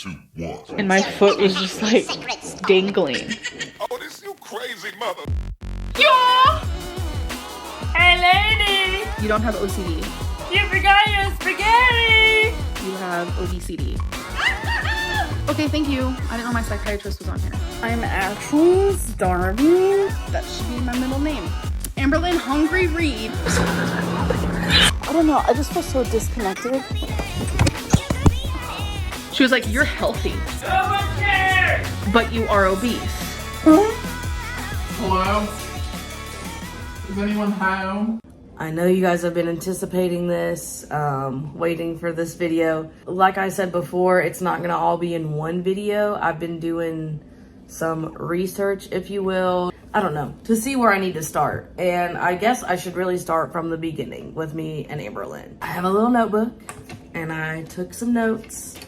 And my foot was just like dangling. Oh, this you crazy mother. Yo! Hey, lady! You don't have OCD. You forgot your spaghetti! You have ODCD. Okay, thank you. I didn't know my psychiatrist was on here. I'm actually starving. That should be my middle name. Amberlynn Hungry Reed. I don't know. I just feel so disconnected. She was like, you're healthy. But you are obese. Hello? Is anyone home? I know you guys have been anticipating this, waiting for this video. Like I said before, it's not gonna all be in one video. I've been doing some research, if you will. I don't know, to see where I need to start. And I guess I should really start from the beginning with me and Amberlynn. I have a little notebook and I took some notes,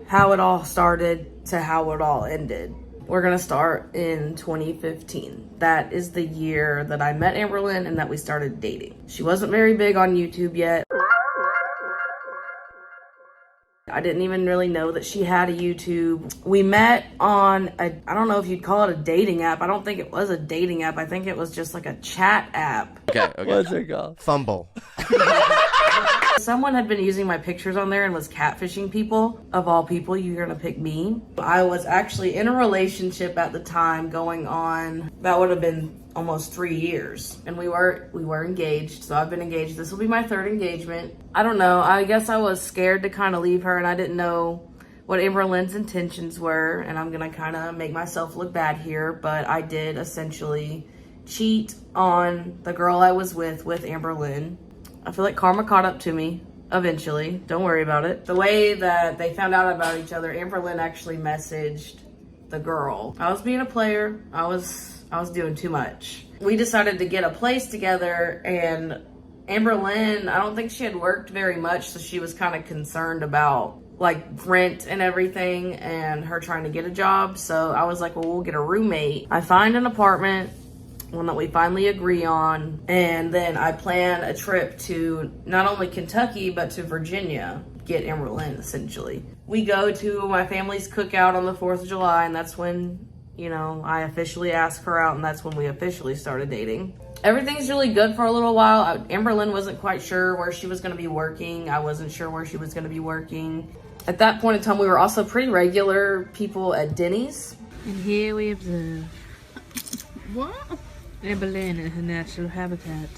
how it all started to how it all ended. We're gonna start in 2015. That is the year that I met Amberlynn and that we started dating. She wasn't very big on YouTube yet. I didn't even really know that she had a YouTube. We met on I don't know if you'd call it a dating app. I don't think it was a dating app. I think it was just like a chat app. Okay. What's it called? Fumble. Someone had been using my pictures on there and was catfishing people. Of all people, you're gonna pick me. I was actually in a relationship at the time going on, that would have been almost 3 years. And we were engaged, so I've been engaged. This will be my third engagement. I don't know, I guess I was scared to kind of leave her and I didn't know what Amberlynn's intentions were. And I'm gonna kind of make myself look bad here, but I did essentially cheat on the girl I was with Amberlynn. I feel like karma caught up to me eventually. Don't worry about it. The way that they found out about each other, Amberlynn actually messaged the girl. I was being a player. I was doing too much. We decided to get a place together, and Amberlynn, I don't think she had worked very much, so she was kind of concerned about like rent and everything and her trying to get a job. So I was like, well, we'll get a roommate. I find an apartment, one that we finally agree on, and then I plan a trip to not only Kentucky but to Virginia, get Amberlynn essentially. We go to my family's cookout on the 4th of July, and that's when, you know, I officially asked her out, and that's when we officially started dating. Everything's really good for a little while. Amberlynn wasn't quite sure where she was going to be working. I wasn't sure where she was going to be working. At that point in time, we were also pretty regular people at Denny's. And here we observe What? Amberlynn in her natural habitat.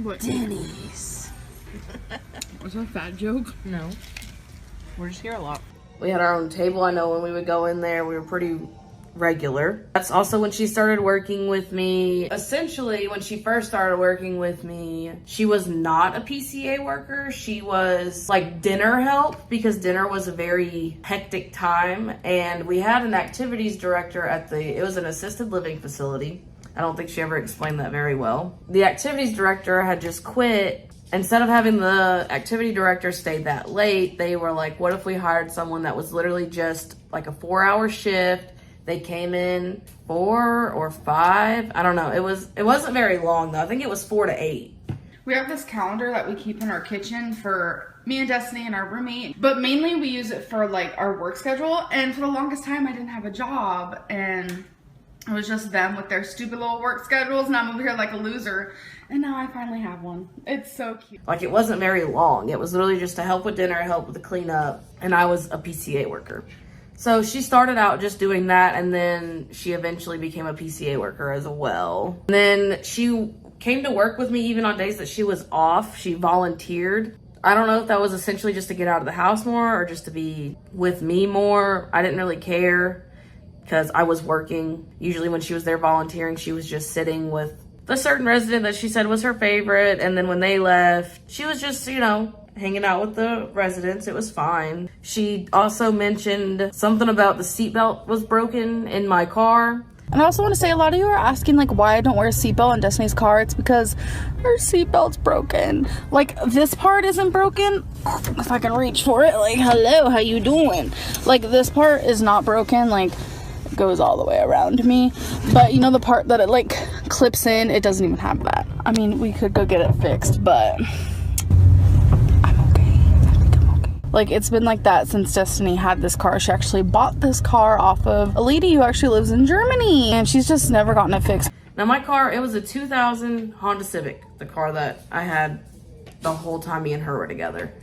What? Denny's. Was that a fat joke? No. We're just here a lot. We had our own table. I know when we would go in there, we were pretty regular. That's also when she started working with me. Essentially, when she first started working with me, she was not a PCA worker. She was like dinner help, because dinner was a very hectic time. And we had an activities director it was an assisted living facility. I don't think she ever explained that very well. The activities director had just quit. Instead of having the activity director stay that late, they were like, what if we hired someone that was literally just like a 4-hour shift? They came in 4 or 5. I don't know. It wasn't very long though. I think it was 4 to 8. We have this calendar that we keep in our kitchen for me and Destiny and our roommate, but mainly we use it for like our work schedule. And for the longest time I didn't have a job, and it was just them with their stupid little work schedules, and I'm over here like a loser. And now I finally have one. It's so cute. Like, it wasn't very long. It was literally just to help with dinner, help with the cleanup, and I was a PCA worker. So she started out just doing that, and then she eventually became a PCA worker as well. And then she came to work with me even on days that she was off. She volunteered. I don't know if that was essentially just to get out of the house more or just to be with me more. I didn't really care because I was working. Usually when she was there volunteering, she was just sitting with the certain resident that she said was her favorite. And then when they left, she was just, you know, hanging out with the residents. It was fine. She also mentioned something about the seatbelt was broken in my car. And I also want to say, a lot of you are asking like why I don't wear a seatbelt in Destiny's car. It's because her seatbelt's broken. Like, this part isn't broken. If I can reach for it, like, hello, how you doing? Like, this part is not broken. Like, it goes all the way around me. But you know, the part that it like clips in, it doesn't even have that. I mean, we could go get it fixed, but Like, it's been like that since Destiny had this car. She actually bought this car off of a lady who actually lives in Germany, and she's just never gotten it fixed. Now my car, it was a 2000 Honda Civic, the car that I had the whole time me and her were together.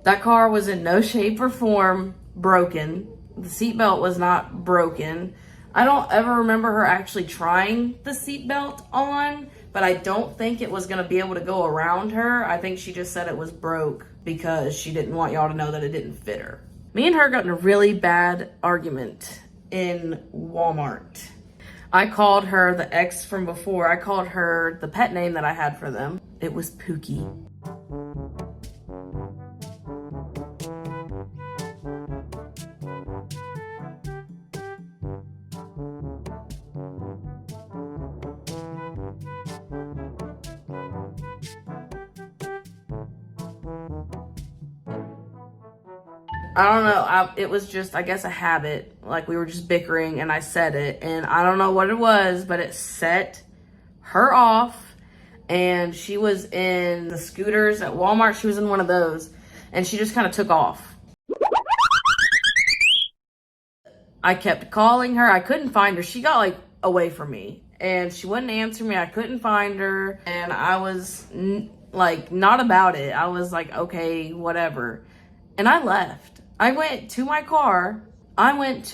That car was in no shape or form broken. The seatbelt was not broken. I don't ever remember her actually trying the seatbelt on, but I don't think it was going to be able to go around her. I think she just said it was broke because she didn't want y'all to know that it didn't fit her. Me and her got in a really bad argument in Walmart. I called her the ex from before. I called her the pet name that I had for them. It was Pookie. I don't know, it was just, I guess, a habit. Like, we were just bickering and I said it, and I don't know what it was, but it set her off. And she was in the scooters at Walmart. She was in one of those, and she just kind of took off. I kept calling her. I couldn't find her. She got like away from me and she wouldn't answer me. I couldn't find her, and I was like not about it. I was like, okay, whatever. And I left. I went to my car. I went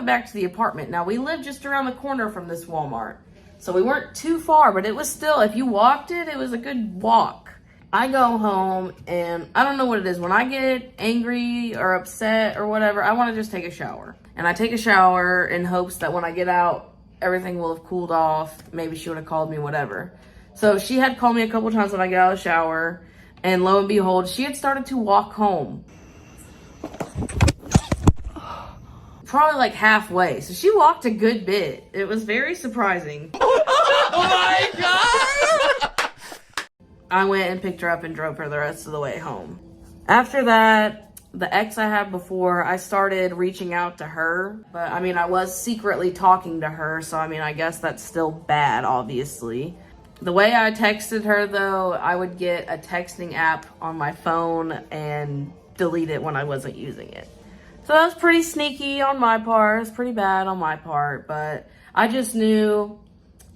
back to the apartment. Now, we lived just around the corner from this Walmart, so we weren't too far, but it was still, if you walked it, it was a good walk. I go home, and I don't know what it is. When I get angry or upset or whatever, I want to just take a shower. And I take a shower in hopes that when I get out, everything will have cooled off. Maybe she would have called me, whatever. So she had called me a couple times when I get out of the shower, and lo and behold, she had started to walk home. Probably like halfway. So she walked a good bit. It was very surprising. Oh my god! I went and picked her up and drove her the rest of the way home. After that, the ex I had before, I started reaching out to her. But I mean, I was secretly talking to her. So I mean, I guess that's still bad, obviously. The way I texted her, though, I would get a texting app on my phone and delete it when I wasn't using it. So that was pretty sneaky on my part. It was pretty bad on my part, but I just knew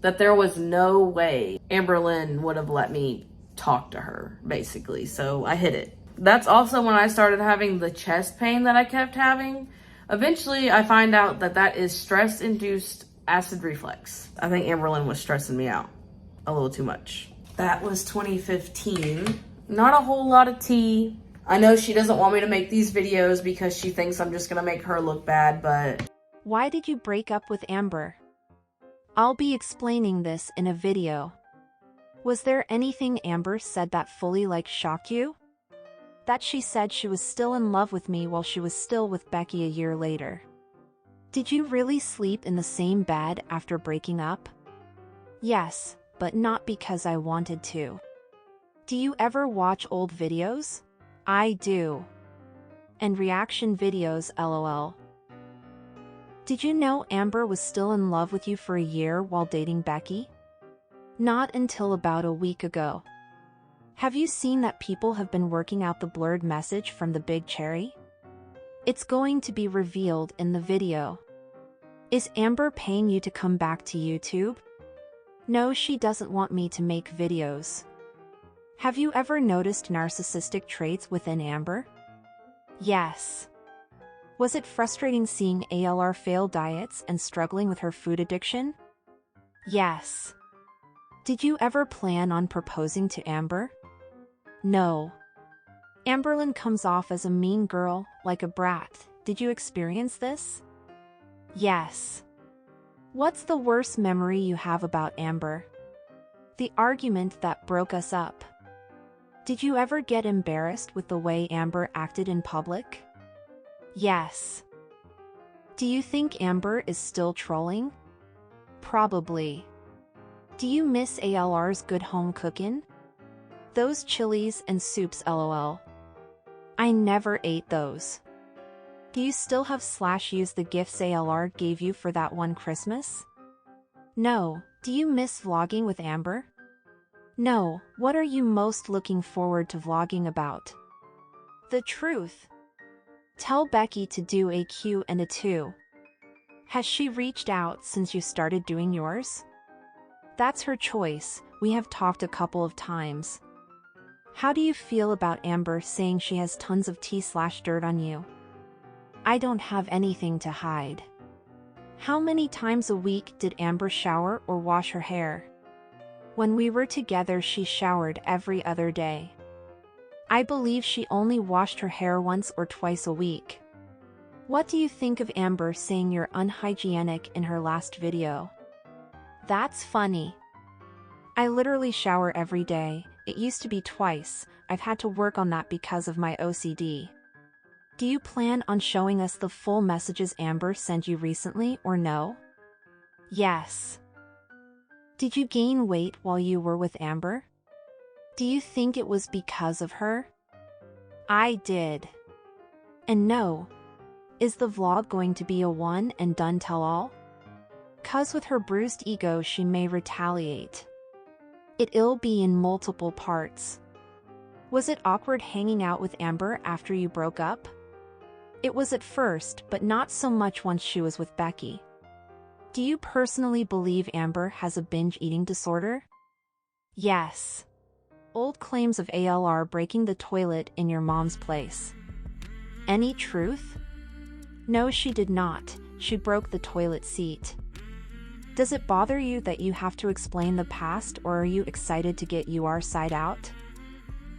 that there was no way Amberlynn would have let me talk to her, basically. So I hid it. That's also when I started having the chest pain that I kept having. Eventually, I find out that that is stress-induced acid reflux. I think Amberlynn was stressing me out a little too much. That was 2015. Not a whole lot of tea. I know she doesn't want me to make these videos because she thinks I'm just gonna make her look bad, but... Why did you break up with Amber? I'll be explaining this in a video. Was there anything Amber said that fully shocked you? That she said she was still in love with me while she was still with Becky a year later. Did you really sleep in the same bed after breaking up? Yes, but not because I wanted to. Do you ever watch old videos? I do. And reaction videos, lol. Did you know Amber was still in love with you for a year while dating Becky? Not until about a week ago. Have you seen that people have been working out the blurred message from the big cherry? It's going to be revealed in the video. Is Amber paying you to come back to YouTube? No, she doesn't want me to make videos. Have you ever noticed narcissistic traits within Amber? Yes. Was it frustrating seeing ALR fail diets and struggling with her food addiction? Yes. Did you ever plan on proposing to Amber? No. Amberlynn comes off as a mean girl, like a brat. Did you experience this? Yes. What's the worst memory you have about Amber? The argument that broke us up. Did you ever get embarrassed with the way Amber acted in public? Yes. Do you think Amber is still trolling? Probably. Do you miss ALR's good home cooking? Those chilies and soups, lol. I never ate those. Do you still have / use the gifts ALR gave you for that one Christmas? No. Do you miss vlogging with Amber? No. What are you most looking forward to vlogging about? The truth. Tell Becky to do a Q and a 2. Has she reached out since you started doing yours? That's her choice. We have talked a couple of times. How do you feel about Amber saying she has tons of tea/dirt on you? I don't have anything to hide. How many times a week did Amber shower or wash her hair? When we were together, she showered every other day. I believe she only washed her hair once or twice a week. What do you think of Amber saying you're unhygienic in her last video? That's funny. I literally shower every day. It used to be twice. I've had to work on that because of my OCD. Do you plan on showing us the full messages Amber sent you recently or no? Yes. Did you gain weight while you were with Amber? Do you think it was because of her? I did. And no. Is the vlog going to be a one and done tell-all? 'Cause with her bruised ego she may retaliate. It'll be in multiple parts. Was it awkward hanging out with Amber after you broke up? It was at first, but not so much once she was with Becky. Do you personally believe Amber has a binge eating disorder? Yes. Old claims of ALR breaking the toilet in your mom's place. Any truth? No, she did not. She broke the toilet seat. Does it bother you that you have to explain the past, or are you excited to get your side out?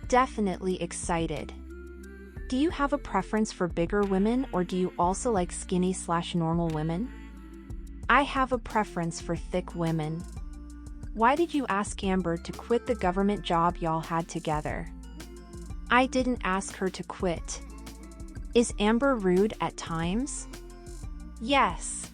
Definitely excited. Do you have a preference for bigger women, or do you also like skinny/normal women? I have a preference for thick women. Why did you ask Amber to quit the government job y'all had together? I didn't ask her to quit. Is Amber rude at times? Yes.